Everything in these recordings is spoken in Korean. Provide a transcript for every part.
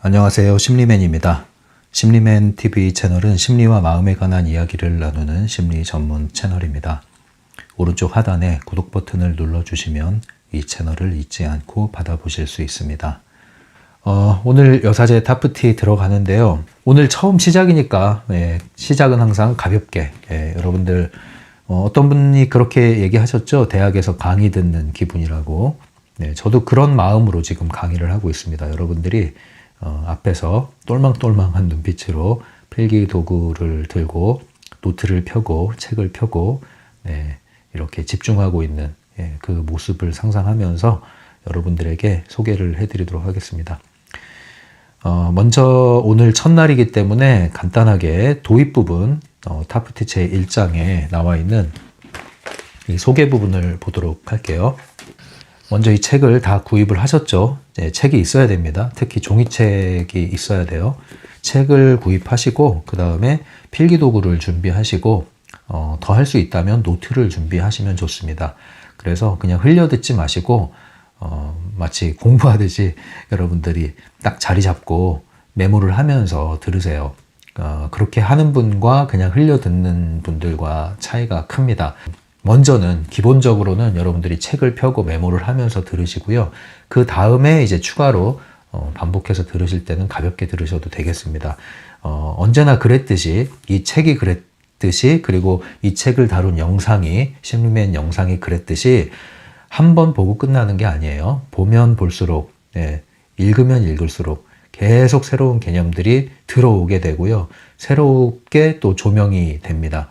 안녕하세요. 심리맨입니다. 심리맨 TV 채널은 심리와 마음에 관한 이야기를 나누는 심리 전문 채널입니다. 오른쪽 하단에 구독 버튼을 눌러주시면 이 채널을 잊지 않고 받아보실 수 있습니다. 오늘 여사제 타프티 들어가는데요. 오늘 처음 시작이니까 시작은 항상 가볍게 여러분들 어떤 분이 그렇게 얘기하셨죠? 대학에서 강의 듣는 기분이라고. 저도 그런 마음으로 지금 강의를 하고 있습니다. 여러분들이 앞에서 똘망똘망한 눈빛으로 필기 도구를 들고 노트를 펴고 책을 펴고 이렇게 집중하고 있는 그 모습을 상상하면서 여러분들에게 소개를 해드리도록 하겠습니다. 먼저 오늘 첫날이기 때문에 간단하게 도입 부분 타프티 제 1장에 나와 있는 이 소개 부분을 보도록 할게요. 먼저 이 책을 다 구입을 하셨죠? 책이 있어야 됩니다. 특히 종이책이 있어야 돼요. 책을 구입하시고 그 다음에 필기도구를 준비하시고 더 할 수 있다면 노트를 준비하시면 좋습니다. 그래서 그냥 흘려듣지 마시고 마치 공부하듯이 여러분들이 딱 자리 잡고 메모를 하면서 들으세요. 그렇게 하는 분과 그냥 흘려듣는 분들과 차이가 큽니다. 먼저는 기본적으로는 여러분들이 책을 펴고 메모를 하면서 들으시고요. 그 다음에 이제 추가로 반복해서 들으실 때는 가볍게 들으셔도 되겠습니다. 언제나 그랬듯이 이 책이 그랬듯이 그리고 이 책을 다룬 영상이 심리맨 영상이 그랬듯이 한 번 보고 끝나는 게 아니에요. 보면 볼수록 읽으면 읽을수록 계속 새로운 개념들이 들어오게 되고요. 새롭게 또 조명이 됩니다.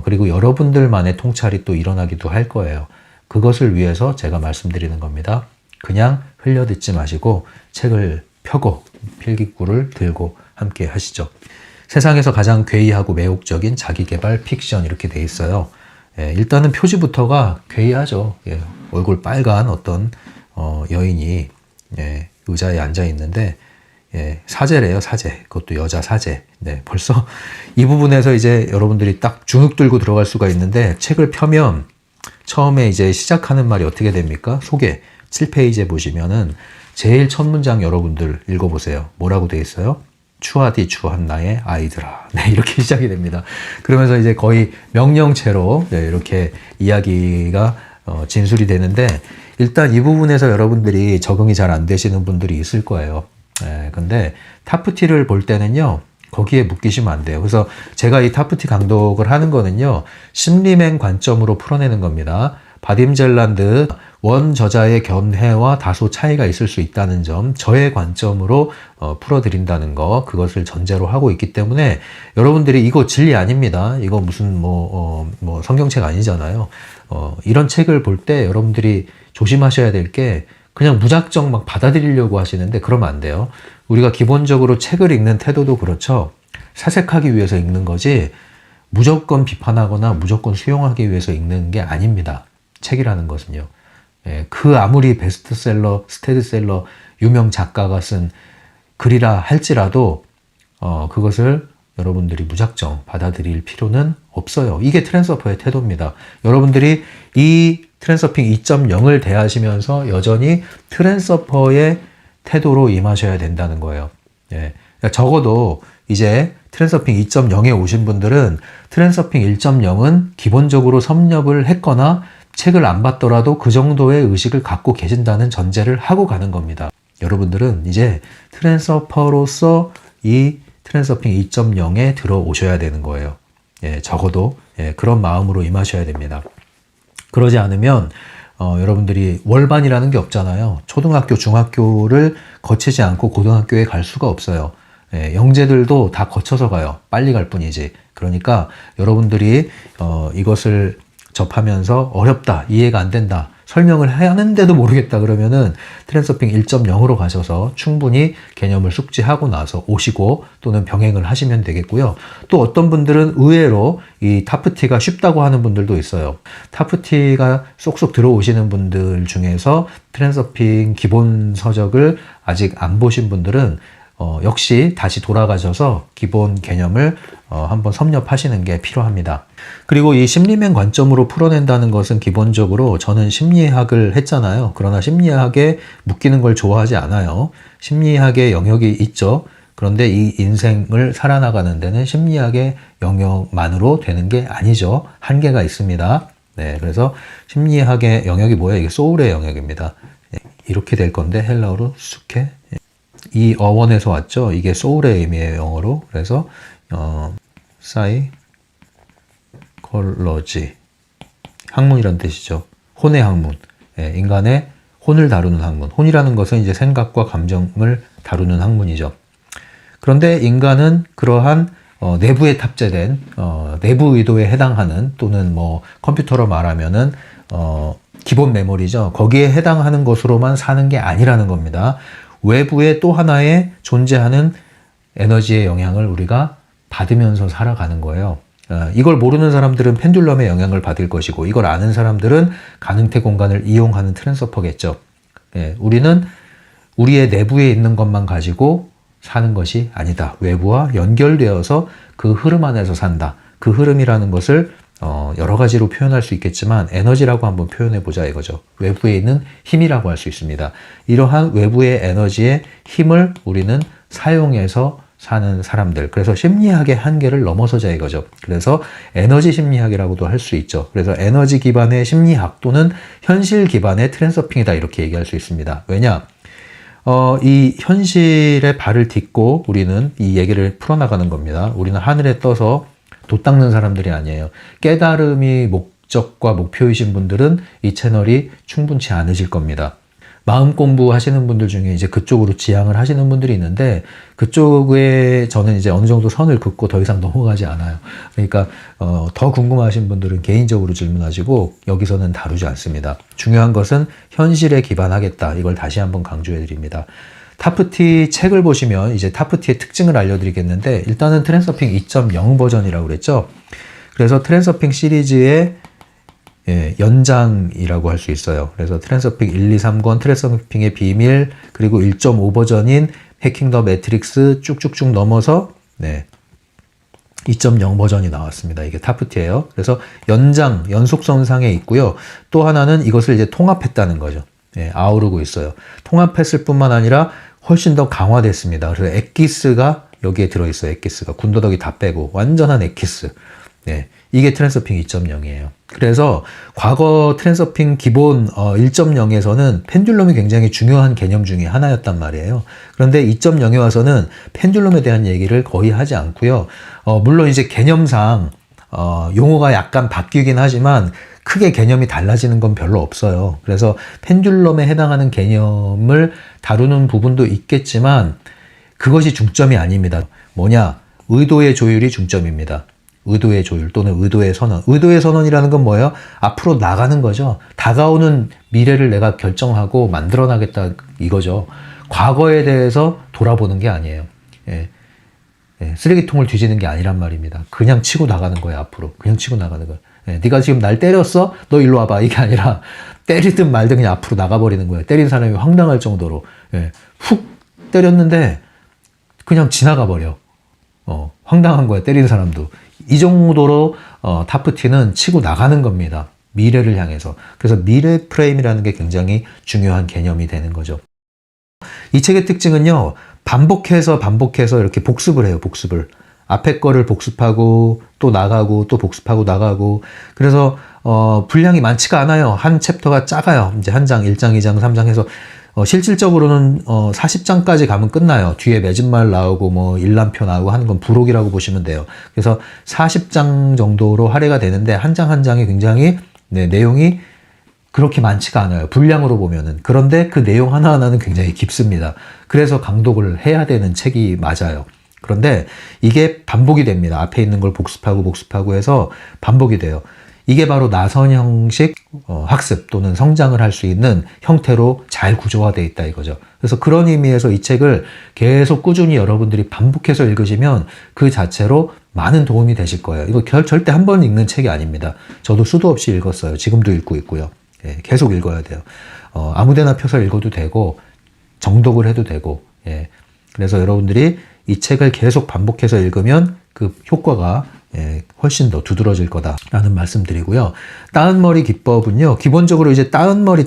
그리고 여러분들만의 통찰이 또 일어나기도 할 거예요. 그것을 위해서 제가 말씀드리는 겁니다. 그냥 흘려듣지 마시고 책을 펴고 필기구를 들고 함께 하시죠. 세상에서 가장 괴이하고 매혹적인 자기계발 픽션 이렇게 돼 있어요. 일단은 표지부터가 괴이하죠. 얼굴 빨간 어떤 여인이 의자에 앉아 있는데 사제래요, 사제. 그것도 여자 사제. 벌써 이 부분에서 이제 여러분들이 딱 주눅 들고 들어갈 수가 있는데 책을 펴면 처음에 이제 시작하는 말이 어떻게 됩니까? 소개 7페이지에 보시면은 제일 첫 문장 여러분들 읽어보세요. 뭐라고 되어 있어요? 추하디 추한 나의 아이들아. 이렇게 시작이 됩니다. 그러면서 이제 거의 명령체로 이렇게 이야기가 진술이 되는데 일단 이 부분에서 여러분들이 적응이 잘 안 되시는 분들이 있을 거예요. 근데 타프티를 볼 때는요, 거기에 묶이시면 안 돼요. 그래서 제가 이 타프티 강독을 하는 거는요, 심리맨 관점으로 풀어내는 겁니다. 바딤 젤란드 원 저자의 견해와 다소 차이가 있을 수 있다는 점, 저의 관점으로 풀어드린다는 거, 그것을 전제로 하고 있기 때문에 여러분들이 이거 진리 아닙니다. 이거 무슨 성경책 아니잖아요. 이런 책을 볼 때 여러분들이 조심하셔야 될 게 그냥 무작정 막 받아들이려고 하시는데 그러면 안 돼요. 우리가 기본적으로 책을 읽는 태도도 그렇죠. 사색하기 위해서 읽는 거지 무조건 비판하거나 무조건 수용하기 위해서 읽는 게 아닙니다. 책이라는 것은요. 그 아무리 베스트셀러, 스테디셀러, 유명 작가가 쓴 글이라 할지라도 그것을 여러분들이 무작정 받아들일 필요는 없어요. 이게 트랜서퍼의 태도입니다. 여러분들이 이 트랜서핑 2.0을 대하시면서 여전히 트랜서퍼의 태도로 임하셔야 된다는 거예요. 그러니까 적어도 이제 트랜서핑 2.0에 오신 분들은 트랜서핑 1.0은 기본적으로 섭렵을 했거나 책을 안 봤더라도 그 정도의 의식을 갖고 계신다는 전제를 하고 가는 겁니다. 여러분들은 이제 트랜서퍼로서 이 트랜서핑 2.0에 들어오셔야 되는 거예요. 적어도 그런 마음으로 임하셔야 됩니다. 그러지 않으면 여러분들이 월반이라는 게 없잖아요. 초등학교, 중학교를 거치지 않고 고등학교에 갈 수가 없어요. 영재들도 다 거쳐서 가요. 빨리 갈 뿐이지. 그러니까 여러분들이 이것을 접하면서 어렵다, 이해가 안 된다, 설명을 하는데도 모르겠다 그러면은 트랜서핑 1.0으로 가셔서 충분히 개념을 숙지하고 나서 오시고 또는 병행을 하시면 되겠고요. 또 어떤 분들은 의외로 이 타프티가 쉽다고 하는 분들도 있어요. 타프티가 쏙쏙 들어오시는 분들 중에서 트랜서핑 기본 서적을 아직 안 보신 분들은 역시 다시 돌아가셔서 기본 개념을 한번 섭렵하시는 게 필요합니다. 그리고 이 심리면 관점으로 풀어낸다는 것은 기본적으로 저는 심리학을 했잖아요. 그러나 심리학에 묶이는 걸 좋아하지 않아요. 심리학의 영역이 있죠. 그런데 이 인생을 살아나가는 데는 심리학의 영역만으로 되는 게 아니죠. 한계가 있습니다. 네, 그래서 심리학의 영역이 뭐예요? 이게 소울의 영역입니다. 이렇게 될 건데 헬라어로 수케. 이 어원에서 왔죠. 이게 소울의 의미예요, 영어로. 그래서 사이콜러지, 학문이란 뜻이죠. 혼의 학문. 예, 인간의 혼을 다루는 학문. 혼이라는 것은 이제 생각과 감정을 다루는 학문이죠. 그런데 인간은 그러한 내부에 탑재된 내부 의도에 해당하는, 또는 뭐 컴퓨터로 말하면은 기본 메모리죠. 거기에 해당하는 것으로만 사는 게 아니라는 겁니다. 외부에 또 하나의 존재하는 에너지의 영향을 우리가 받으면서 살아가는 거예요. 이걸 모르는 사람들은 펜듈럼의 영향을 받을 것이고, 이걸 아는 사람들은 가능태 공간을 이용하는 트랜스퍼겠죠. 예, 우리는 우리의 내부에 있는 것만 가지고 사는 것이 아니다. 외부와 연결되어서 그 흐름 안에서 산다. 그 흐름이라는 것을 여러 가지로 표현할 수 있겠지만 에너지라고 한번 표현해 보자 이거죠. 외부에 있는 힘이라고 할 수 있습니다. 이러한 외부의 에너지의 힘을 우리는 사용해서 사는 사람들. 그래서 심리학의 한계를 넘어서자 이거죠. 그래서 에너지 심리학이라고도 할 수 있죠. 그래서 에너지 기반의 심리학 또는 현실 기반의 트랜서핑이다 이렇게 얘기할 수 있습니다. 왜냐? 이 현실에 발을 딛고 우리는 이 얘기를 풀어나가는 겁니다. 우리는 하늘에 떠서 돛 닦는 사람들이 아니에요. 깨달음이 목적과 목표이신 분들은 이 채널이 충분치 않으실 겁니다. 마음 공부 하시는 분들 중에 이제 그쪽으로 지향을 하시는 분들이 있는데, 그쪽에 저는 이제 어느 정도 선을 긋고 더 이상 넘어가지 않아요. 그러니까 더 궁금하신 분들은 개인적으로 질문하시고 여기서는 다루지 않습니다. 중요한 것은 현실에 기반하겠다. 이걸 다시 한번 강조해 드립니다. 타프티 책을 보시면 이제 타프티의 특징을 알려드리겠는데, 일단은 트랜서핑 2.0 버전이라고 그랬죠. 그래서 트랜서핑 시리즈의 연장이라고 할 수 있어요. 그래서 트랜서핑 1, 2, 3권, 트랜서핑의 비밀, 그리고 1.5 버전인 해킹 더 매트릭스 쭉쭉쭉 넘어서 2.0 버전이 나왔습니다. 이게 타프티예요. 그래서 연속선상에 있고요. 또 하나는 이것을 이제 통합했다는 거죠. 아우르고 있어요. 통합했을 뿐만 아니라 훨씬 더 강화됐습니다. 그래서 엑기스가 여기에 들어있어요. 엑기스가 군더더기 다 빼고 완전한 엑기스. 이게 트랜서핑 2.0이에요. 그래서 과거 트랜서핑 기본 1.0에서는 펜듈럼이 굉장히 중요한 개념 중에 하나였단 말이에요. 그런데 2.0에 와서는 펜듈럼에 대한 얘기를 거의 하지 않고요. 물론 이제 개념상 용어가 약간 바뀌긴 하지만 크게 개념이 달라지는 건 별로 없어요. 그래서 펜듈럼에 해당하는 개념을 다루는 부분도 있겠지만 그것이 중점이 아닙니다. 뭐냐? 의도의 조율이 중점입니다. 의도의 조율 또는 의도의 선언. 의도의 선언이라는 건 뭐예요? 앞으로 나가는 거죠. 다가오는 미래를 내가 결정하고 만들어나겠다 이거죠. 과거에 대해서 돌아보는 게 아니에요. 쓰레기통을 뒤지는 게 아니란 말입니다. 그냥 치고 나가는 거예요. 앞으로. 그냥 치고 나가는 거예요. 네가 지금 날 때렸어? 너 일로 와봐. 이게 아니라 때리든 말든 그냥 앞으로 나가버리는 거예요. 때린 사람이 황당할 정도로. 훅 때렸는데 그냥 지나가 버려. 황당한 거야. 때린 사람도. 이 정도로 타프티는 치고 나가는 겁니다. 미래를 향해서. 그래서 미래 프레임이라는 게 굉장히 중요한 개념이 되는 거죠. 이 책의 특징은요. 반복해서 이렇게 복습을 해요. 복습을. 앞에 거를 복습하고 또 나가고 또 복습하고 나가고. 그래서 분량이 많지가 않아요. 한 챕터가 작아요. 이제 한 장, 1장, 2장, 3장 해서 실질적으로는 40장까지 가면 끝나요. 뒤에 맺은말 나오고 뭐 일람표 나오고 하는 건 부록이라고 보시면 돼요. 그래서 40장 정도로 할애가 되는데 한 장 한 장이 굉장히 내용이 그렇게 많지가 않아요. 분량으로 보면은. 그런데 그 내용 하나하나는 굉장히 깊습니다. 그래서 강독을 해야 되는 책이 맞아요. 그런데 이게 반복이 됩니다. 앞에 있는 걸 복습하고 해서 반복이 돼요. 이게 바로 나선 형식 학습 또는 성장을 할 수 있는 형태로 잘 구조화되어 있다 이거죠. 그래서 그런 의미에서 이 책을 계속 꾸준히 여러분들이 반복해서 읽으시면 그 자체로 많은 도움이 되실 거예요. 이거 절대 한 번 읽는 책이 아닙니다. 저도 수도 없이 읽었어요. 지금도 읽고 있고요. 계속 읽어야 돼요. 아무데나 펴서 읽어도 되고 정독을 해도 되고 그래서 여러분들이 이 책을 계속 반복해서 읽으면 그 효과가 훨씬 더 두드러질 거다라는 말씀드리고요. 따은머리 기법은요, 기본적으로 이제 따은머리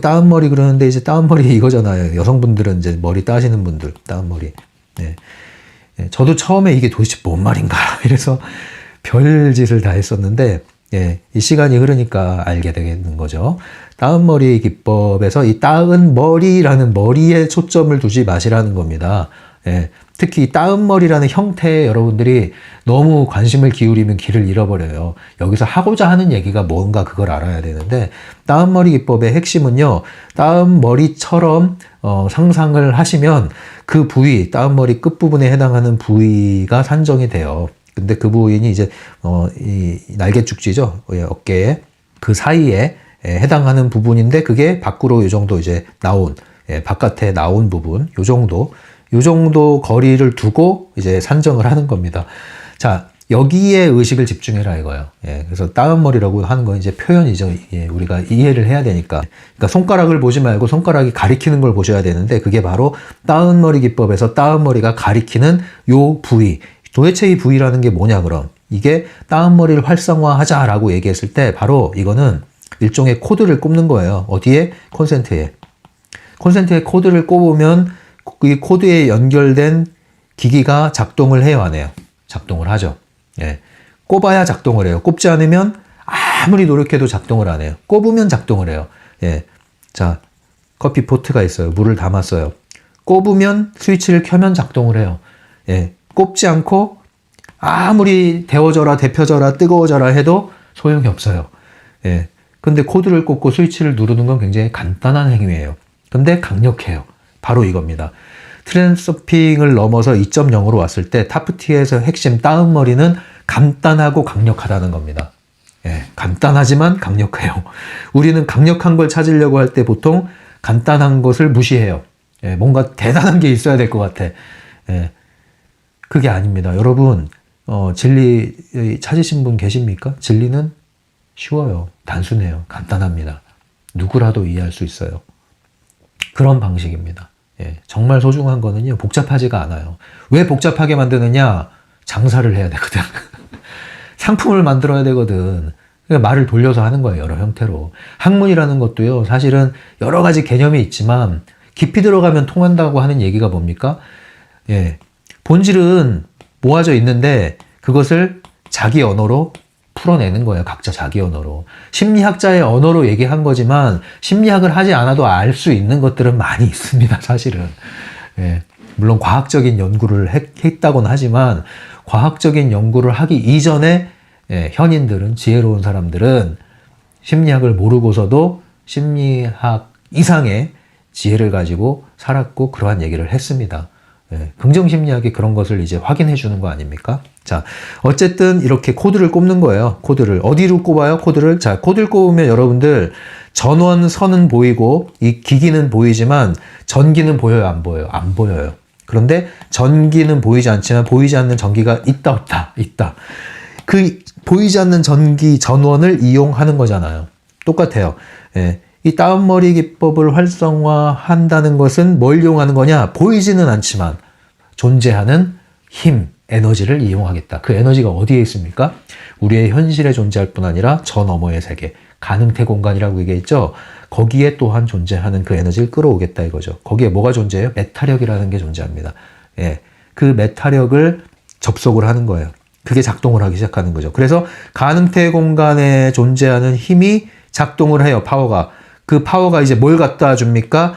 그러는데 이제 따은머리 이거잖아요. 여성분들은 이제 머리 따시는 분들, 따은머리. 네. 저도 처음에 이게 도대체 뭔 말인가 이래서 별짓을 다 했었는데, 이 시간이 흐르니까 알게 되는 거죠. 따은머리 기법에서 이 따은머리라는 머리에 초점을 두지 마시라는 겁니다. 특히 이 따은머리라는 형태에 여러분들이 너무 관심을 기울이면 길을 잃어버려요. 여기서 하고자 하는 얘기가 뭔가 그걸 알아야 되는데, 따은머리 기법의 핵심은요, 따은머리처럼 상상을 하시면 그 부위, 따은머리 끝부분에 해당하는 부위가 산정이 돼요. 근데 그 부위는 이제 이 날개죽지죠, 어깨에 그 사이에 해당하는 부분인데, 그게 밖으로 이 정도 이제 나온, 바깥에 나온 부분, 요 정도 거리를 두고 이제 산정을 하는 겁니다. 자, 여기에 의식을 집중해라 이거예요. 그래서 따은머리라고 하는 건 이제 표현이죠. 우리가 이해를 해야 되니까. 그러니까 손가락을 보지 말고 손가락이 가리키는 걸 보셔야 되는데, 그게 바로 따은머리 기법에서 따은머리가 가리키는 요 부위. 도대체 이 부위라는 게 뭐냐 그럼? 이게 따은머리를 활성화하자라고 얘기했을 때 바로 이거는 일종의 코드를 꼽는 거예요. 어디에? 콘센트에. 콘센트에 코드를 꼽으면 이 코드에 연결된 기기가 작동을 해요, 안 해요? 작동을 하죠. 꼽아야 작동을 해요. 꼽지 않으면 아무리 노력해도 작동을 안 해요. 꼽으면 작동을 해요. 자, 커피 포트가 있어요. 물을 담았어요. 꼽으면 스위치를 켜면 작동을 해요. 꼽지 않고 아무리 데워져라, 데펴져라, 뜨거워져라 해도 소용이 없어요. 근데 코드를 꼽고 스위치를 누르는 건 굉장히 간단한 행위예요. 근데 강력해요. 바로 이겁니다. 트랜스서핑을 넘어서 2.0으로 왔을 때 타프티에서 핵심 따은머리는 간단하고 강력하다는 겁니다. 간단하지만 강력해요. 우리는 강력한 걸 찾으려고 할 때 보통 간단한 것을 무시해요. 뭔가 대단한 게 있어야 될 것 같아. 그게 아닙니다. 여러분, 진리 찾으신 분 계십니까? 진리는 쉬워요. 단순해요. 간단합니다. 누구라도 이해할 수 있어요. 그런 방식입니다. 정말 소중한 거는요, 복잡하지가 않아요. 왜 복잡하게 만드느냐? 장사를 해야 되거든. 상품을 만들어야 되거든. 그러니까 말을 돌려서 하는 거예요, 여러 형태로. 학문이라는 것도요, 사실은 여러 가지 개념이 있지만 깊이 들어가면 통한다고 하는 얘기가 뭡니까? 본질은 모아져 있는데 그것을 자기 언어로 풀어내는 거예요. 각자 자기 언어로. 심리학자의 언어로 얘기한 거지만 심리학을 하지 않아도 알 수 있는 것들은 많이 있습니다. 사실은. 물론 과학적인 연구를 했다고는 하지만 과학적인 연구를 하기 이전에 현인들은, 지혜로운 사람들은 심리학을 모르고서도 심리학 이상의 지혜를 가지고 살았고 그러한 얘기를 했습니다. 긍정심리학이 그런 것을 이제 확인해 주는 거 아닙니까? 자, 어쨌든 이렇게 코드를 꼽는 거예요. 코드를. 어디로 꼽아요? 코드를. 자, 코드를 꼽으면 여러분들 전원선은 보이고 이 기기는 보이지만 전기는 보여요? 안 보여요? 안 보여요. 그런데 전기는 보이지 않지만 보이지 않는 전기가 있다, 없다, 있다. 그 보이지 않는 전기 전원을 이용하는 거잖아요. 똑같아요. 이 따은머리 기법을 활성화한다는 것은 뭘 이용하는 거냐? 보이지는 않지만 존재하는 힘, 에너지를 이용하겠다. 그 에너지가 어디에 있습니까? 우리의 현실에 존재할 뿐 아니라 저 너머의 세계, 가능태 공간이라고 얘기했죠? 거기에 또한 존재하는 그 에너지를 끌어오겠다 이거죠. 거기에 뭐가 존재해요? 메타력이라는 게 존재합니다. 그 메타력을 접속을 하는 거예요. 그게 작동을 하기 시작하는 거죠. 그래서 가능태 공간에 존재하는 힘이 작동을 해요. 파워가. 그 파워가 이제 뭘 갖다 줍니까?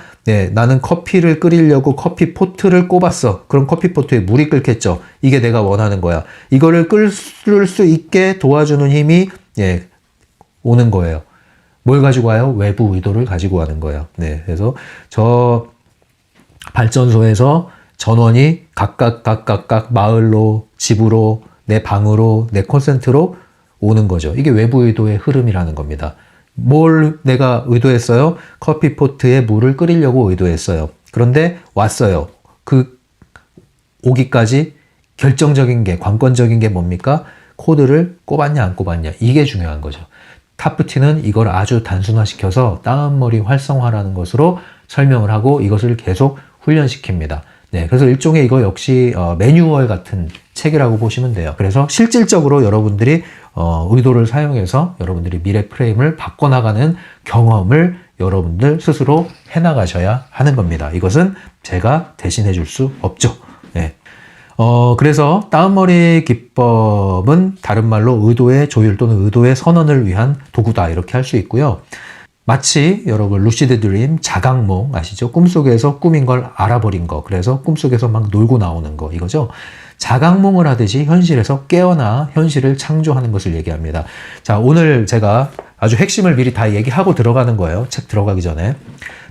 나는 커피를 끓이려고 커피 포트를 꼽았어. 그럼 커피 포트에 물이 끓겠죠. 이게 내가 원하는 거야. 이거를 끓을 수 있게 도와주는 힘이 오는 거예요. 뭘 가지고 와요? 외부 의도를 가지고 가는 거예요. 그래서 저 발전소에서 전원이 각각 마을로, 집으로, 내 방으로, 내 콘센트로 오는 거죠. 이게 외부 의도의 흐름이라는 겁니다. 뭘 내가 의도했어요? 커피포트에 물을 끓이려고 의도했어요. 그런데 왔어요. 그 오기까지 결정적인 게, 관건적인 게 뭡니까? 코드를 꼽았냐 안 꼽았냐. 이게 중요한 거죠. 타프티는 이걸 아주 단순화시켜서 따은머리 활성화라는 것으로 설명을 하고 이것을 계속 훈련시킵니다. 네, 그래서 일종의 이거 역시 매뉴얼 같은 책이라고 보시면 돼요. 그래서 실질적으로 여러분들이 의도를 사용해서 여러분들이 미래 프레임을 바꿔나가는 경험을 여러분들 스스로 해나가셔야 하는 겁니다. 이것은 제가 대신해 줄 수 없죠. 네. 그래서 다운머리 기법은 다른 말로 의도의 조율 또는 의도의 선언을 위한 도구다 이렇게 할 수 있고요. 마치 여러분 루시드 드림, 자각몽 아시죠? 꿈속에서 꿈인 걸 알아버린 거. 그래서 꿈속에서 막 놀고 나오는 거 이거죠. 자각몽을 하듯이 현실에서 깨어나 현실을 창조하는 것을 얘기합니다. 자, 오늘 제가 아주 핵심을 미리 다 얘기하고 들어가는 거예요. 책 들어가기 전에.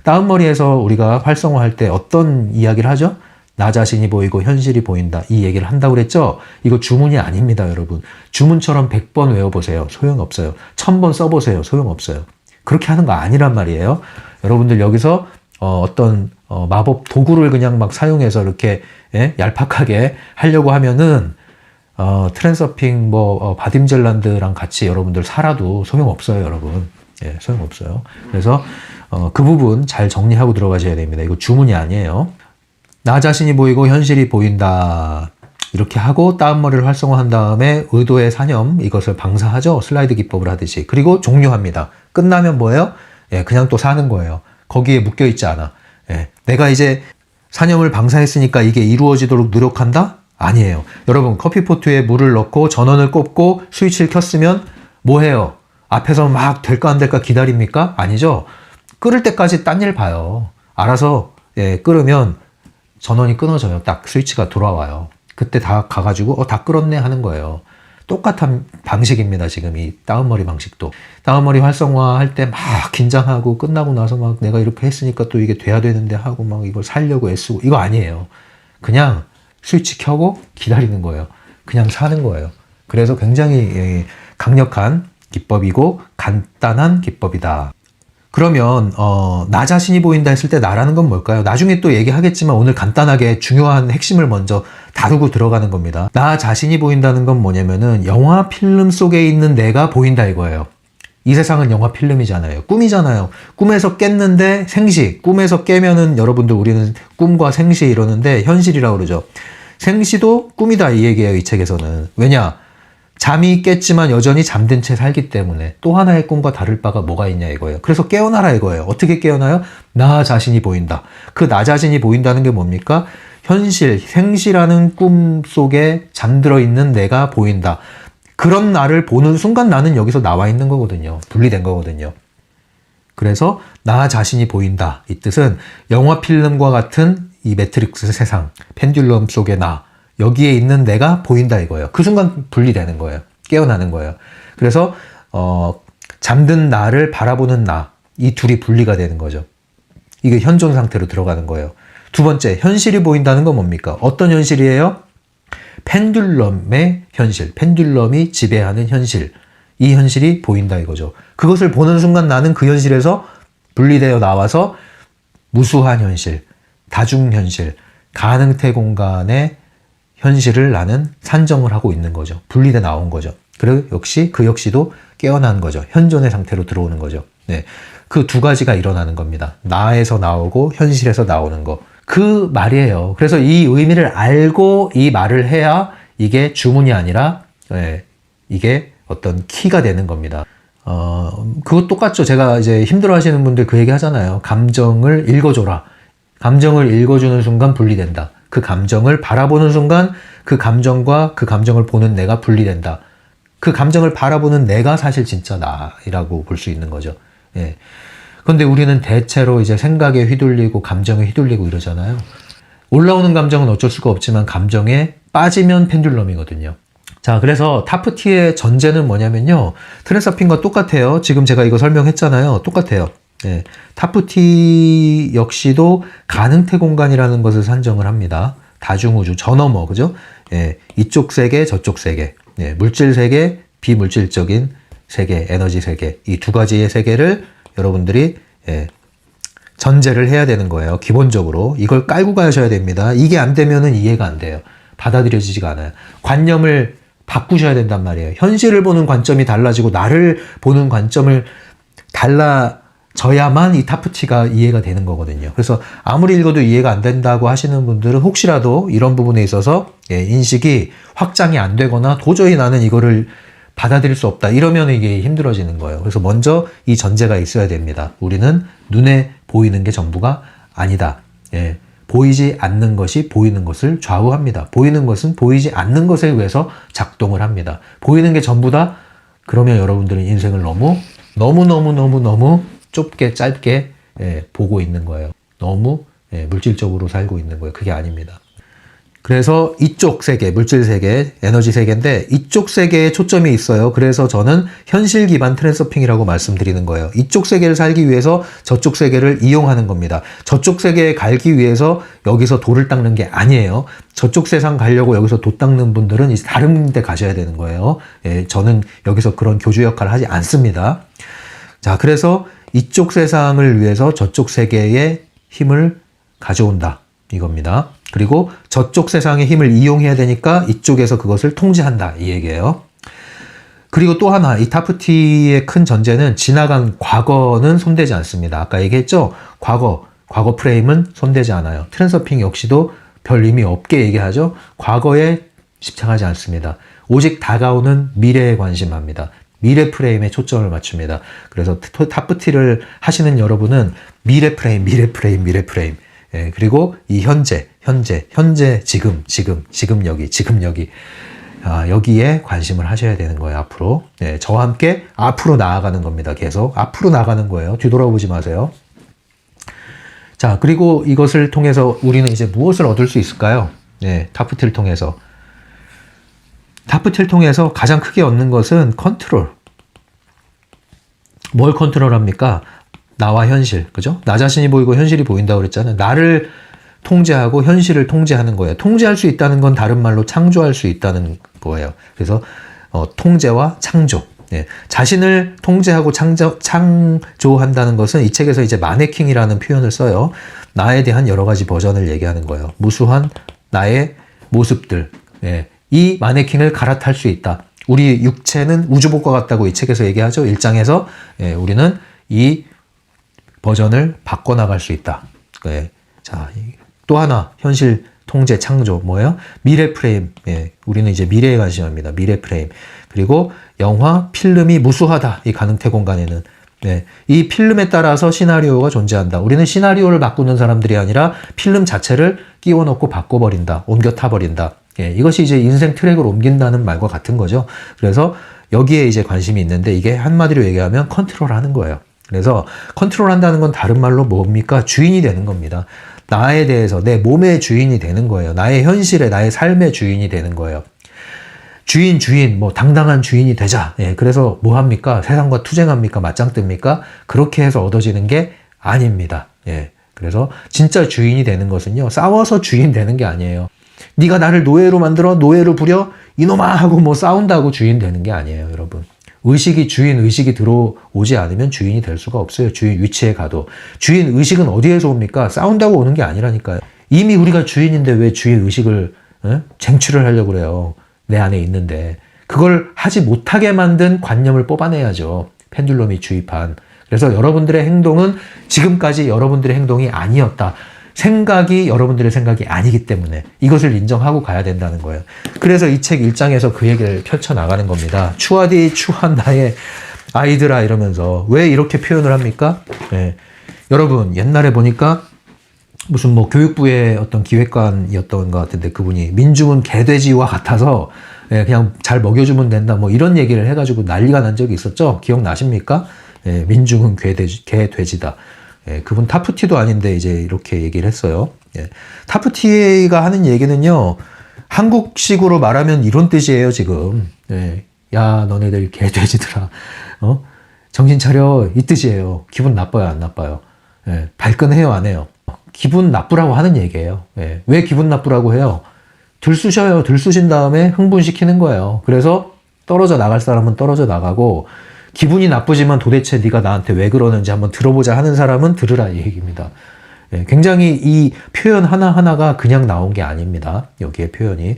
다운머리에서 우리가 활성화할 때 어떤 이야기를 하죠? 나 자신이 보이고 현실이 보인다. 이 얘기를 한다고 그랬죠? 이거 주문이 아닙니다, 여러분. 주문처럼 100번 외워보세요. 소용없어요. 1000번 써보세요. 소용없어요. 그렇게 하는 거 아니란 말이에요. 여러분들 여기서 어떤 마법 도구를 그냥 막 사용해서 이렇게 얄팍하게 하려고 하면은 트랜서핑 바딤젤란드랑 같이 여러분들 살아도 소용없어요, 여러분. 예, 소용없어요. 그래서 그 부분 잘 정리하고 들어가셔야 됩니다. 이거 주문이 아니에요. 나 자신이 보이고 현실이 보인다. 이렇게 하고 다운머리를 활성화한 다음에 의도의 사념 이것을 방사하죠. 슬라이드 기법을 하듯이. 그리고 종료합니다. 끝나면 뭐예요? 예, 그냥 또 사는 거예요. 거기에 묶여 있지 않아. 예, 내가 이제 사념을 방사했으니까 이게 이루어지도록 노력한다? 아니에요. 여러분 커피포트에 물을 넣고 전원을 꼽고 스위치를 켰으면 뭐 해요? 앞에서 막 될까 안 될까 기다립니까? 아니죠. 끓을 때까지 딴 일 봐요. 알아서 끓으면 전원이 끊어져요. 딱 스위치가 돌아와요. 그때 다 가가지고 다 끓었네 하는 거예요. 똑같은 방식입니다. 지금 이 다운머리 방식도. 다운머리 활성화할 때 막 긴장하고 끝나고 나서 막 내가 이렇게 했으니까 또 이게 돼야 되는데 하고 막 이걸 살려고 애쓰고 이거 아니에요. 그냥 스위치 켜고 기다리는 거예요. 그냥 사는 거예요. 그래서 굉장히 강력한 기법이고 간단한 기법이다. 그러면 나 자신이 보인다 했을 때 나라는 건 뭘까요? 나중에 또 얘기하겠지만 오늘 간단하게 중요한 핵심을 먼저 다루고 들어가는 겁니다. 나 자신이 보인다는 건 뭐냐면은 영화 필름 속에 있는 내가 보인다 이거예요. 이 세상은 영화 필름이잖아요. 꿈이잖아요. 꿈에서 깼는데 생시. 꿈에서 깨면은 여러분들 우리는 꿈과 생시 이러는데 현실이라고 그러죠. 생시도 꿈이다 이 얘기예요. 이 책에서는. 왜냐? 잠이 깼지만 여전히 잠든 채 살기 때문에 또 하나의 꿈과 다를 바가 뭐가 있냐 이거예요. 그래서 깨어나라 이거예요. 어떻게 깨어나요? 나 자신이 보인다. 그 나 자신이 보인다는 게 뭡니까? 현실, 생시라는 꿈 속에 잠들어 있는 내가 보인다. 그런 나를 보는 순간 나는 여기서 나와 있는 거거든요. 분리된 거거든요. 그래서 나 자신이 보인다. 이 뜻은 영화 필름과 같은 이 매트릭스 세상, 펜듈럼 속의 나, 여기에 있는 내가 보인다 이거예요. 그 순간 분리되는 거예요. 깨어나는 거예요. 그래서 잠든 나를 바라보는 나, 이 둘이 분리가 되는 거죠. 이게 현존 상태로 들어가는 거예요. 두 번째, 현실이 보인다는 건 뭡니까? 어떤 현실이에요? 펜듈럼의 현실, 펜듈럼이 지배하는 현실, 이 현실이 보인다 이거죠. 그것을 보는 순간 나는 그 현실에서 분리되어 나와서 무수한 현실, 다중현실, 가능태 공간의 현실을 나는 산정을 하고 있는 거죠. 분리돼 나온 거죠. 그리고 역시 그 역시도 깨어난 거죠. 현존의 상태로 들어오는 거죠. 네, 그 두 가지가 일어나는 겁니다. 나에서 나오고 현실에서 나오는 거. 그 말이에요. 그래서 이 의미를 알고 이 말을 해야 이게 주문이 아니라 이게 어떤 키가 되는 겁니다. 그거 똑같죠. 제가 이제 힘들어 하시는 분들 그 얘기 하잖아요. 감정을 읽어줘라. 감정을 읽어주는 순간 분리된다. 그 감정을 바라보는 순간 그 감정과 그 감정을 보는 내가 분리된다. 그 감정을 바라보는 내가 사실 진짜 나이라고 볼 수 있는 거죠. 예. 근데 우리는 대체로 이제 생각에 휘둘리고 감정에 휘둘리고 이러잖아요. 올라오는 감정은 어쩔 수가 없지만 감정에 빠지면 펜듈럼이거든요. 자, 그래서 타프티의 전제는 뭐냐면요. 트랜서핑과 똑같아요. 지금 제가 이거 설명했잖아요. 똑같아요. 예. 타프티 역시도 가능태 공간이라는 것을 산정을 합니다. 다중우주, 저 너머, 그죠? 예. 이쪽 세계, 저쪽 세계. 예. 물질 세계, 비물질적인 세계, 에너지 세계. 이 두 가지의 세계를 여러분들이 전제를 해야 되는 거예요. 기본적으로. 이걸 깔고 가셔야 됩니다. 이게 안 되면은 이해가 안 돼요. 받아들여지지가 않아요. 관념을 바꾸셔야 된단 말이에요. 현실을 보는 관점이 달라지고 나를 보는 관점을 져야만 이 타프티가 이해가 되는 거거든요. 그래서 아무리 읽어도 이해가 안 된다고 하시는 분들은 혹시라도 이런 부분에 있어서 인식이 확장이 안 되거나 도저히 나는 이거를 받아들일 수 없다 이러면 이게 힘들어지는 거예요. 그래서 먼저 이 전제가 있어야 됩니다. 우리는 눈에 보이는 게 전부가 아니다. 보이지 않는 것이 보이는 것을 좌우합니다. 보이는 것은 보이지 않는 것에 의해서 작동을 합니다. 보이는 게 전부다? 그러면 여러분들은 인생을 너무 좁게 짧게 보고 있는 거예요. 너무 물질적으로 살고 있는 거예요. 그게 아닙니다. 그래서 이쪽 세계, 물질 세계, 에너지 세계인데 이쪽 세계에 초점이 있어요. 그래서 저는 현실 기반 트랜서핑이라고 말씀드리는 거예요. 이쪽 세계를 살기 위해서 저쪽 세계를 이용하는 겁니다. 저쪽 세계에 가기 위해서 여기서 돌을 닦는 게 아니에요. 저쪽 세상 가려고 여기서 도 닦는 분들은 이제 다른 데 가셔야 되는 거예요. 저는 여기서 그런 교주 역할을 하지 않습니다. 자, 그래서 이쪽 세상을 위해서 저쪽 세계에 힘을 가져온다. 이겁니다. 그리고 저쪽 세상의 힘을 이용해야 되니까 이쪽에서 그것을 통제한다. 이 얘기예요. 그리고 또 하나, 이 타프티의 큰 전제는 지나간 과거는 손대지 않습니다. 아까 얘기했죠? 과거 프레임은 손대지 않아요. 트랜서핑 역시도 별 의미 없게 얘기하죠? 과거에 집착하지 않습니다. 오직 다가오는 미래에 관심합니다. 미래 프레임에 초점을 맞춥니다. 그래서 타프티를 하시는 여러분은 미래 프레임. 그리고 이 현재, 지금 여기. 여기에 관심을 하셔야 되는 거예요, 앞으로. 저와 함께 앞으로 나아가는 겁니다, 계속. 앞으로 나가는 거예요. 뒤돌아보지 마세요. 자, 그리고 이것을 통해서 우리는 이제 무엇을 얻을 수 있을까요? 타프티를 통해서. 타프티를 통해서 가장 크게 얻는 것은 컨트롤. 뭘 컨트롤합니까? 나와 현실, 그죠? 나 자신이 보이고 현실이 보인다고 그랬잖아요. 나를 통제하고 현실을 통제하는 거예요. 통제할 수 있다는 건 다른 말로 창조할 수 있다는 거예요. 그래서 통제와 창조. 자신을 통제하고 창조한다는 것은 이 책에서 이제 마네킹이라는 표현을 써요. 나에 대한 여러 가지 버전을 얘기하는 거예요. 무수한 나의 모습들. 이 마네킹을 갈아탈 수 있다. 우리 육체는 우주복과 같다고 이 책에서 얘기하죠. 1장에서 우리는 이 버전을 바꿔나갈 수 있다. 자, 또 하나 현실 통제 창조 뭐예요? 미래 프레임. 우리는 이제 미래에 관심합니다. 미래 프레임. 그리고 영화 필름이 무수하다. 이 가능태 공간에는 이 필름에 따라서 시나리오가 존재한다. 우리는 시나리오를 바꾸는 사람들이 아니라 필름 자체를 끼워 넣고 바꿔버린다. 옮겨 타버린다. 이것이 이제 인생 트랙을 옮긴다는 말과 같은 거죠. 그래서 여기에 이제 관심이 있는데 이게 한마디로 얘기하면 컨트롤하는 거예요. 그래서 컨트롤한다는 건 다른 말로 뭡니까? 주인이 되는 겁니다. 나에 대해서 내 몸의 주인이 되는 거예요. 나의 현실에 나의 삶의 주인이 되는 거예요. 주인 뭐 당당한 주인이 되자. 그래서 뭐 합니까? 세상과 투쟁합니까? 맞짱 뜹니까? 그렇게 해서 얻어지는 게 아닙니다. 그래서 진짜 주인이 되는 것은요. 싸워서 주인 되는 게 아니에요. 네가 나를 노예로 만들어 노예로 부려 이놈아 하고 뭐 싸운다고 주인 되는 게 아니에요, 여러분. 주인 의식이 들어오지 않으면 주인이 될 수가 없어요. 주인 위치에 가도. 주인 의식은 어디에서 옵니까? 싸운다고 오는 게 아니라니까요. 이미 우리가 주인인데 왜 주인 의식을 쟁취를 하려고 그래요. 내 안에 있는데. 그걸 하지 못하게 만든 관념을 뽑아내야죠. 펜듈럼이 주입한. 그래서 여러분들의 행동은 지금까지 여러분들의 행동이 아니었다. 생각이 여러분들의 생각이 아니기 때문에 이것을 인정하고 가야 된다는 거예요. 그래서 이 책 1장에서 그 얘기를 펼쳐나가는 겁니다. 추한 나의 아이들아 이러면서 왜 이렇게 표현을 합니까? 여러분 옛날에 보니까 무슨 뭐 교육부의 어떤 기획관이었던 것 같은데 그분이 민중은 개돼지와 같아서 그냥 잘 먹여주면 된다 뭐 이런 얘기를 해가지고 난리가 난 적이 있었죠. 기억나십니까? 민중은 개돼지다. 그분 타프티도 아닌데 이제 이렇게 얘기를 했어요. 타프티가 하는 얘기는요. 한국식으로 말하면 이런 뜻이에요, 지금. 야, 너네들 개돼지들아. 정신 차려. 이 뜻이에요. 기분 나빠요, 안 나빠요? 발끈해요, 안 해요? 기분 나쁘라고 하는 얘기예요. 왜 기분 나쁘라고 해요? 들쑤셔요. 들쑤신 다음에 흥분시키는 거예요. 그래서 떨어져 나갈 사람은 떨어져 나가고 기분이 나쁘지만 도대체 네가 나한테 왜 그러는지 한번 들어보자 하는 사람은 들으라 이 얘기입니다. 굉장히 이 표현 하나하나가 그냥 나온 게 아닙니다. 여기에 표현이.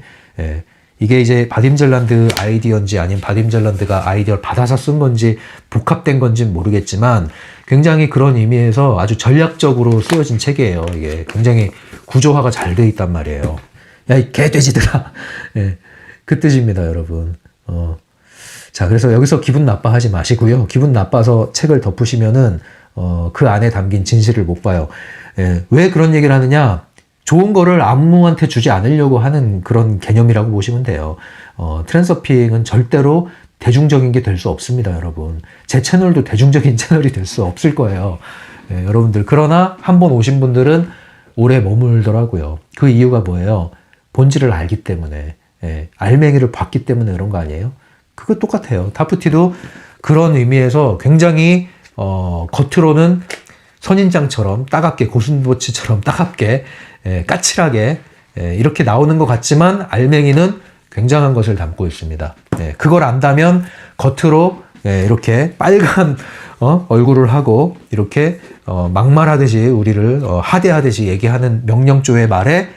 이게 이제 바딤젤란드 아이디어인지 아니면 바딤젤란드가 아이디어를 받아서 쓴 건지 복합된 건지는 모르겠지만 굉장히 그런 의미에서 아주 전략적으로 쓰여진 책이에요. 이게 굉장히 구조화가 잘 돼 있단 말이에요. 야, 이 개돼지들아. 예, 그 뜻입니다, 여러분. 자, 그래서 여기서 기분 나빠하지 마시고요. 기분 나빠서 책을 덮으시면은 그 안에 담긴 진실을 못 봐요. 예, 왜 그런 얘기를 하느냐? 좋은 거를 아무한테 주지 않으려고 하는 그런 개념이라고 보시면 돼요. 트랜서핑은 절대로 대중적인 게 될 수 없습니다, 여러분. 제 채널도 대중적인 채널이 될 수 없을 거예요. 예, 여러분들. 그러나 한 번 오신 분들은 오래 머물더라고요. 그 이유가 뭐예요? 본질을 알기 때문에. 예, 알맹이를 봤기 때문에 그런 거 아니에요? 그거 똑같아요. 타프티도 그런 의미에서 굉장히 겉으로는 선인장처럼 따갑게 고슴도치처럼 따갑게 까칠하게 이렇게 나오는 것 같지만 알맹이는 굉장한 것을 담고 있습니다. 그걸 안다면 겉으로 이렇게 빨간 얼굴을 하고 이렇게 막말하듯이 우리를 하대하듯이 얘기하는 명령조의 말에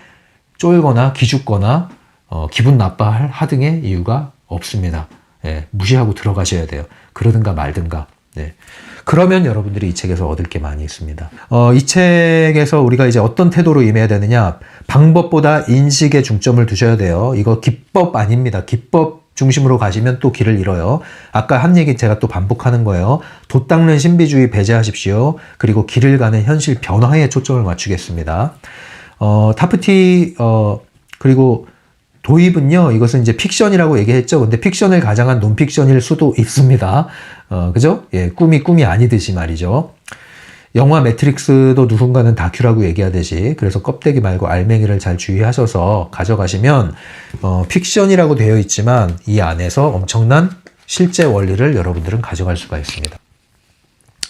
쫄거나 기죽거나 기분 나빠할 하등의 이유가 없습니다. 무시하고 들어가셔야 돼요. 그러든가 말든가. 그러면 여러분들이 이 책에서 얻을 게 많이 있습니다. 이 책에서 우리가 이제 어떤 태도로 임해야 되느냐? 방법보다 인식에 중점을 두셔야 돼요. 이거 기법 아닙니다. 기법 중심으로 가시면 또 길을 잃어요. 아까 한 얘기 제가 또 반복하는 거예요. 돛 닦는 신비주의 배제하십시오. 그리고 길을 가는 현실 변화에 초점을 맞추겠습니다. 타프티 그리고 도입은요, 이것은 이제 픽션이라고 얘기했죠. 근데 픽션을 가장한 논픽션일 수도 있습니다. 그죠? 예, 꿈이 아니듯이 말이죠. 영화 매트릭스도 누군가는 다큐라고 얘기하듯이, 그래서 껍데기 말고 알맹이를 잘 주의하셔서 가져가시면, 픽션이라고 되어 있지만, 이 안에서 엄청난 실제 원리를 여러분들은 가져갈 수가 있습니다.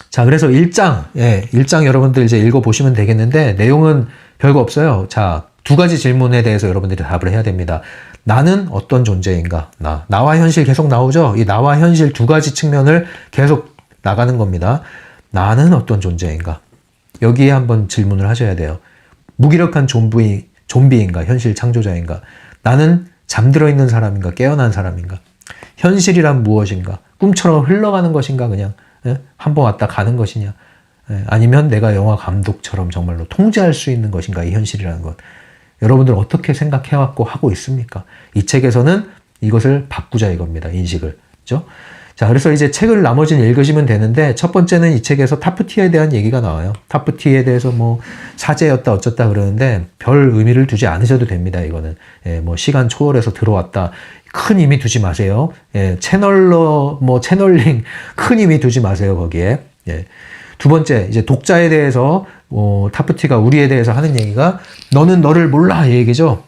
자, 그래서 1장 여러분들 이제 읽어보시면 되겠는데, 내용은 별거 없어요. 자, 두 가지 질문에 대해서 여러분들이 답을 해야 됩니다. 나는 어떤 존재인가? 나와 현실 계속 나오죠? 이 나와 현실 두 가지 측면을 계속 나가는 겁니다. 나는 어떤 존재인가? 여기에 한번 질문을 하셔야 돼요. 무기력한 좀비인가? 현실 창조자인가? 나는 잠들어 있는 사람인가? 깨어난 사람인가? 현실이란 무엇인가? 꿈처럼 흘러가는 것인가? 그냥 한번 왔다 가는 것이냐? 아니면 내가 영화 감독처럼 정말로 통제할 수 있는 것인가? 이 현실이라는 것. 여러분들 어떻게 생각해왔고 하고 있습니까? 이 책에서는 이것을 바꾸자 이겁니다. 인식을. 그죠? 자, 그래서 이제 책을 나머지는 읽으시면 되는데, 첫 번째는 이 책에서 타프티에 대한 얘기가 나와요. 타프티에 대해서 뭐 사제였다 어쩌다 그러는데 별 의미를 두지 않으셔도 됩니다. 이거는. 뭐 시간 초월해서 들어왔다. 큰 의미 두지 마세요. 채널러, 채널링 큰 의미 두지 마세요. 거기에. 두 번째, 이제 독자에 대해서, 타프티가 우리에 대해서 하는 얘기가, 너는 너를 몰라, 이 얘기죠.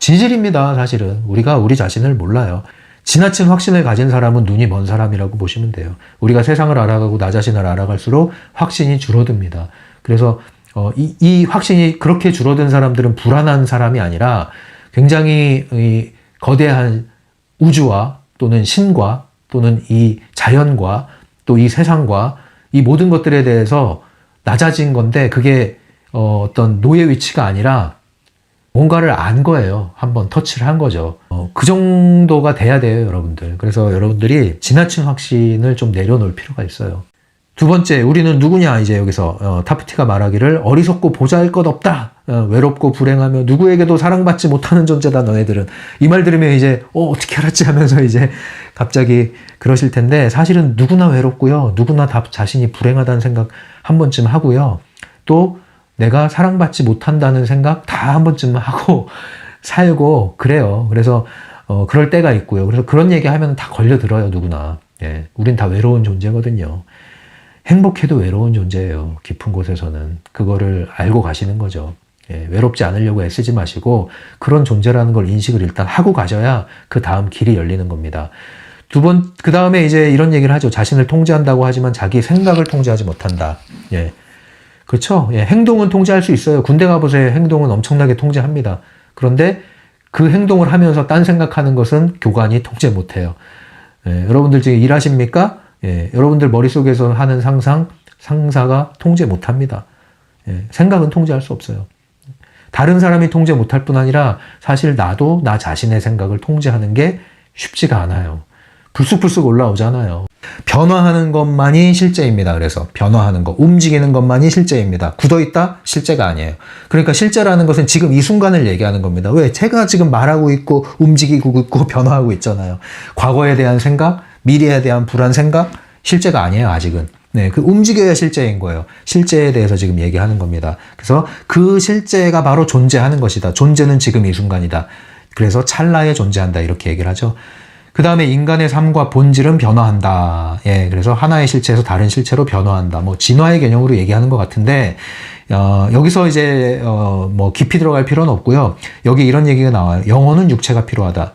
진실입니다, 사실은. 우리가 우리 자신을 몰라요. 지나친 확신을 가진 사람은 눈이 먼 사람이라고 보시면 돼요. 우리가 세상을 알아가고 나 자신을 알아갈수록 확신이 줄어듭니다. 그래서, 이 확신이 그렇게 줄어든 사람들은 불안한 사람이 아니라 굉장히 이 거대한 우주와 또는 신과 또는 이 자연과 또 이 세상과 이 모든 것들에 대해서 낮아진 건데 그게 어떤 노예 위치가 아니라 뭔가를 안 거예요. 한번 터치를 한 거죠. 그 정도가 돼야 돼요, 여러분들. 그래서 여러분들이 지나친 확신을 좀 내려놓을 필요가 있어요. 두 번째, 우리는 누구냐? 이제 여기서 타프티가 말하기를 어리석고 보잘것없다. 외롭고 불행하며 누구에게도 사랑받지 못하는 존재다, 너네들은. 이 말 들으면 이제 어떻게 알았지 하면서 이제 갑자기 그러실 텐데, 사실은 누구나 외롭고요. 누구나 다 자신이 불행하다는 생각 한 번쯤 하고요. 또 내가 사랑받지 못한다는 생각 다 한 번쯤 하고 살고 그래요. 그래서 그럴 때가 있고요. 그래서 그런 얘기하면 다 걸려들어요, 누구나. 우린 다 외로운 존재거든요. 행복해도 외로운 존재예요. 깊은 곳에서는. 그거를 알고 가시는 거죠. 외롭지 않으려고 애쓰지 마시고 그런 존재라는 걸 인식을 일단 하고 가셔야 그 다음 길이 열리는 겁니다. 그 다음에 이제 이런 얘기를 하죠. 자신을 통제한다고 하지만 자기 생각을 통제하지 못한다. 그렇죠? 행동은 통제할 수 있어요. 군대 가보세요. 행동은 엄청나게 통제합니다. 그런데 그 행동을 하면서 딴 생각하는 것은 교관이 통제 못해요. 여러분들 지금 일하십니까? 여러분들 머릿속에서 하는 상사가 통제 못합니다. 생각은 통제할 수 없어요. 다른 사람이 통제 못할 뿐 아니라 사실 나도 나 자신의 생각을 통제하는 게 쉽지가 않아요. 불쑥불쑥 올라오잖아요. 변화하는 것만이 실제입니다. 그래서 변화하는 것, 움직이는 것만이 실제입니다. 굳어있다? 실제가 아니에요. 그러니까 실제라는 것은 지금 이 순간을 얘기하는 겁니다. 왜? 제가 지금 말하고 있고 움직이고 있고 변화하고 있잖아요. 과거에 대한 생각, 미래에 대한 불안 생각, 실제가 아니에요. 아직은. 네, 그 움직여야 실제인 거예요. 실제에 대해서 지금 얘기하는 겁니다. 그래서 그 실제가 바로 존재하는 것이다. 존재는 지금 이 순간이다. 그래서 찰나에 존재한다. 이렇게 얘기를 하죠. 그 다음에 인간의 삶과 본질은 변화한다. 예, 그래서 하나의 실체에서 다른 실체로 변화한다. 뭐 진화의 개념으로 얘기하는 것 같은데 여기서 이제 뭐 깊이 들어갈 필요는 없고요. 여기 이런 얘기가 나와요. 영혼은 육체가 필요하다.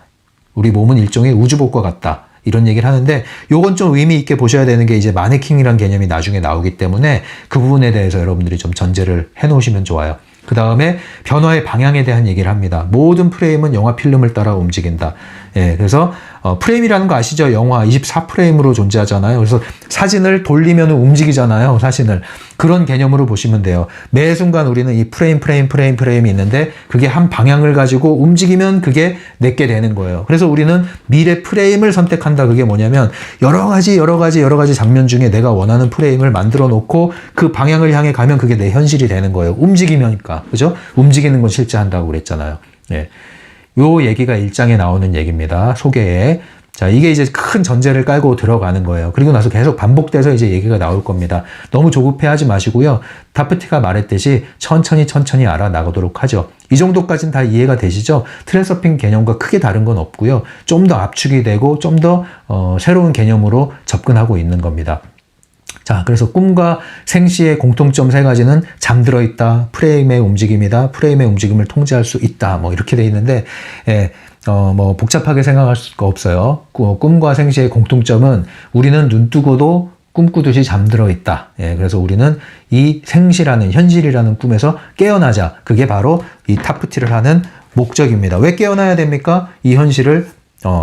우리 몸은 일종의 우주복과 같다. 이런 얘기를 하는데 요건 좀 의미 있게 보셔야 되는 게 이제 마네킹이라는 개념이 나중에 나오기 때문에 그 부분에 대해서 여러분들이 좀 전제를 해 놓으시면 좋아요. 그 다음에 변화의 방향에 대한 얘기를 합니다. 모든 프레임은 영화 필름을 따라 움직인다. 예, 그래서 프레임이라는 거 아시죠? 영화 24프레임으로 존재하잖아요. 그래서 사진을 돌리면 움직이잖아요. 사진을. 그런 개념으로 보시면 돼요. 매 순간 우리는 이 프레임이 있는데 그게 한 방향을 가지고 움직이면 그게 내게 되는 거예요. 그래서 우리는 미래 프레임을 선택한다. 그게 뭐냐면 여러 가지 장면 중에 내가 원하는 프레임을 만들어 놓고 그 방향을 향해 가면 그게 내 현실이 되는 거예요. 움직이면니까. 그죠? 움직이는 건 실제 한다고 그랬잖아요. 예. 요 얘기가 1장에 나오는 얘기입니다. 소개에. 자, 이게 이제 큰 전제를 깔고 들어가는 거예요. 그리고 나서 계속 반복돼서 이제 얘기가 나올 겁니다. 너무 조급해하지 마시고요. 타프티가 말했듯이 천천히 알아나가도록 하죠. 이 정도까지는 다 이해가 되시죠? 트랜서핑 개념과 크게 다른 건 없고요. 좀 더 압축이 되고 좀 더 새로운 개념으로 접근하고 있는 겁니다. 자, 그래서 꿈과 생시의 공통점 3가지는 잠들어 있다, 프레임의 움직임이다, 프레임의 움직임을 통제할 수 있다, 뭐 이렇게 돼 있는데, 뭐 복잡하게 생각할 수가 없어요. 꿈과 생시의 공통점은 우리는 눈 뜨고도 꿈꾸듯이 잠들어 있다. 예, 그래서 우리는 이 생시라는 현실이라는 꿈에서 깨어나자. 그게 바로 이 타프티를 하는 목적입니다. 왜 깨어나야 됩니까? 이 현실을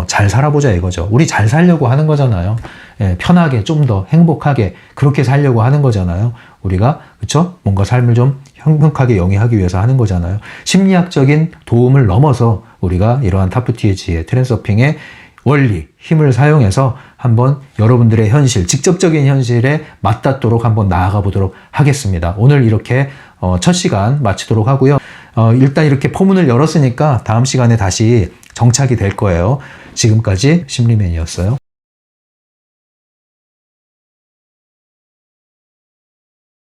잘 살아보자 이거죠. 우리 잘 살려고 하는 거잖아요. 예, 편하게 좀 더 행복하게 그렇게 살려고 하는 거잖아요. 우리가 그렇죠? 뭔가 삶을 좀 행복하게 영위하기 위해서 하는 거잖아요. 심리학적인 도움을 넘어서 우리가 이러한 타프티의 지혜, 트랜서핑의 원리, 힘을 사용해서 한번 여러분들의 현실, 직접적인 현실에 맞닿도록 한번 나아가 보도록 하겠습니다. 오늘 이렇게 첫 시간 마치도록 하고요. 일단 이렇게 포문을 열었으니까 다음 시간에 다시 정착이 될 거예요. 지금까지 심리맨이었어요.